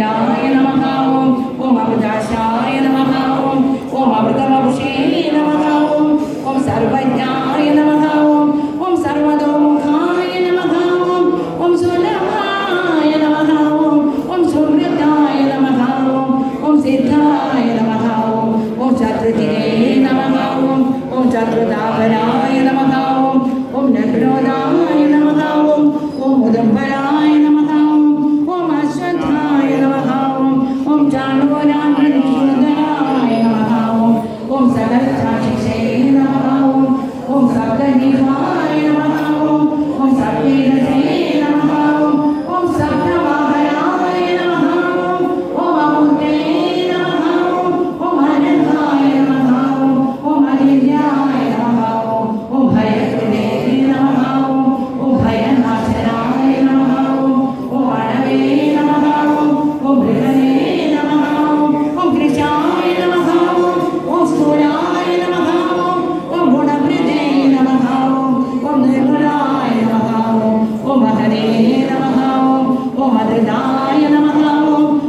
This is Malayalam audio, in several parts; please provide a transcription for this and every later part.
അനിലായ നമഃ ഓം അമൃതാശായ നമഃ ഓം അമൃതവപുഷേ നമഃ ഓം സർവജ്ഞായ നമഃ ഓം സർവതോമുഖായ നമഃ ഓം സുലഭായ നമഃ ഓം സുഹൃതായ നമഃ ഓം സിദ്ധായ നമഃ ഓം ശത്രുജിനേ നമഃ ഓം ശത്രുതാപരായ നമഃ ഓം നഗ്നോദായ നമഃ ഓം ഉദംബരായ നമഃ ഓം അശ്വത്ഥായ നമഃ ഓം ചാണൂരായ നമഃ ഓം സകലസാക്ഷിഷേ നമഃ ഓം സപ്തനിഹായ നമഃ ഓം സപ്തീരസേ നമഃ ഓം സപ്തവാഹനായ നമഃ ഓം അമൂർത്തേ നമഃ ഓം അനന്തായ നമഃ ഓം അനിത്യായ നമഃ ഓം ഭയകൃതേ നമഃ ഓം ഭയനാശനായ നമഃ ഓം അണവേ നമഃ ഓം ബൃഹനേ നമഃ ഓം കൃശായ നമഃ ഓം സ്ഥൂലായ നമഃ ഓം ഗുണവൃതേ നമഃ ഓം നിർമ്മലായ നമഃ ഓം മഹനേ നമഃ ഓം അധൃതായ നമഃ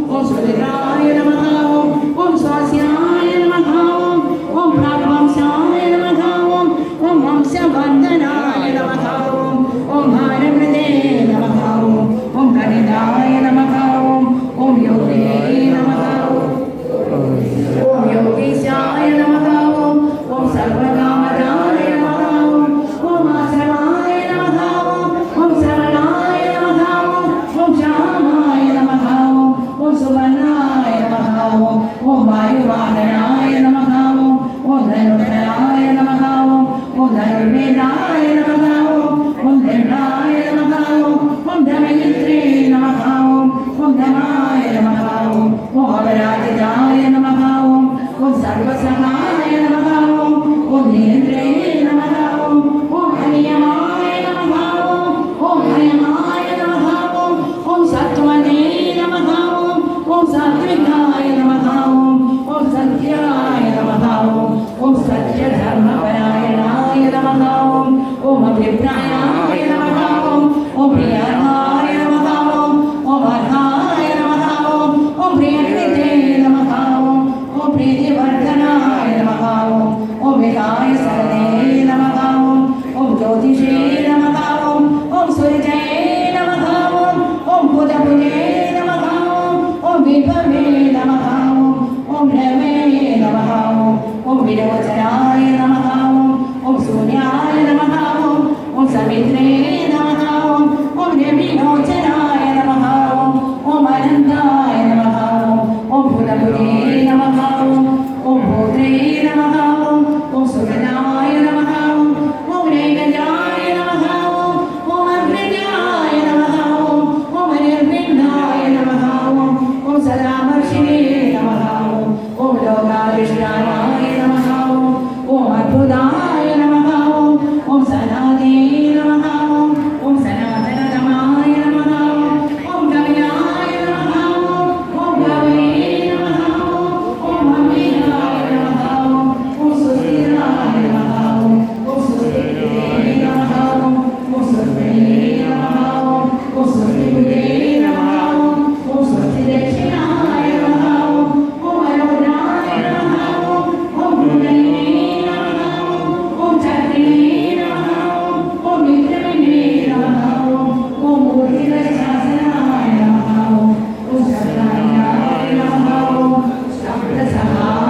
ഓം സുധിരായ നമഃ ഓം സ്വാസ്യായ നമഃ ഓം പ്രാഗ്വംശായ നമഃ ഓം വംശബന്ധനായ നമഃ ഓം ഭാരവൃതേ നമഃ ഓം കണിതായ നമഃ ഓം യോഗേ നമഃ ഓം യോഗീശായ നമഃ ഓം സർവകാമരായ നമഃ ഓം ആശ്രമായ നമഃ ഓം ശരണായ നമഃ ഓം ശ്യാമായ നമഃ ഓം സുവർണായ നമഃ ഓം വായുവാഹനായ നമഃ ഓം ധനുർധരായ നമഃ ഓം ധനുർവേദായ നമഃ ഓം ധരണായ നമഃ ഓം ധമയിത്രേ നമഃ ഓം ധമായ നമഃ ഓം അപരാജിതായ നമഃ ഓം സർവസഹായ നമഃ ഓം നേത്രേ നമഃ ഓം ഹരിയമായ നമഃ ഓം ഹയമായ നമഃ ഓം സത്വനേ നമഃ ഓം സാത്വികായ നമഃ ഓം സത്യായ നമഃ ഓം സത്യധർമ്മപരായണായ നമഃ ഓം അഭിപ്രായായ നമഃ ഓം പ്രിയായ നമഃ ഓം അർഹായ നമഃ ഓം പ്രിയകൃതേ നമഃ ഓം പ്രീതിവർദ്ധനായ നമഃ ഓം വികായ സരദേ നമഃ ഓം ജ്യോതിഷേ നമഃ ഓം സൂര്യജേ നമഃ ഓം ഭൂതഭുജേ നമഃ ഓം വിഭവേ നമഃ ഓം രമേ നമഃ ഓം വിരോചനായ നമഃ ഓം ശൂന്യായ നമഃ ഓം സമിത്രേ നമഃ ഓം രവിലോചനായ നമഃ ഓം അനന്തായ നമഃ ഓം ഭൂതഭുജേ നമഃ ഓം ഭൂത്രേ നമഃ ഓം സുഗതായ നമഃ ഓം രേഖജായ നമഃ ഓം അഗ്നിജായ നമഃ ഓം നിർവിഘ്നായ നമഃ ഓം സദാമർഷിനേ നമഃ ഓം ലോകാവിഷ്ടായ നമഃ ഓം അദ്ഭുതായ നമഃ ഓം സനാതേ നമഃ ഓം സനാതനതമായ നമഃ ഓം കവിയായ നമഃ ഓം ഭവേ നമഃ ഓം ഭവ്യായ നമഃ ഓം സുസ്ഥിരായ നമഃ ഓം സുസ്ഥിരേ നമഃ ഓം സുസ്ഥിരേ നമഃ ഓം സുസ്ഥിരേ നമഃ ഓം സുസ്ഥിരക്ഷനായ നമഃ ഓം അരോരായ നമഃ ഓം ഭൂതനേ നമഃ ഓം ചക്രേ നമഃ ഓം വിക്രമണേ നമഃ ഓം മൂർത്തിശാസനായ നമഃ ഓം ശരണായ നമഃ ഓം ശബ്ദസഹായ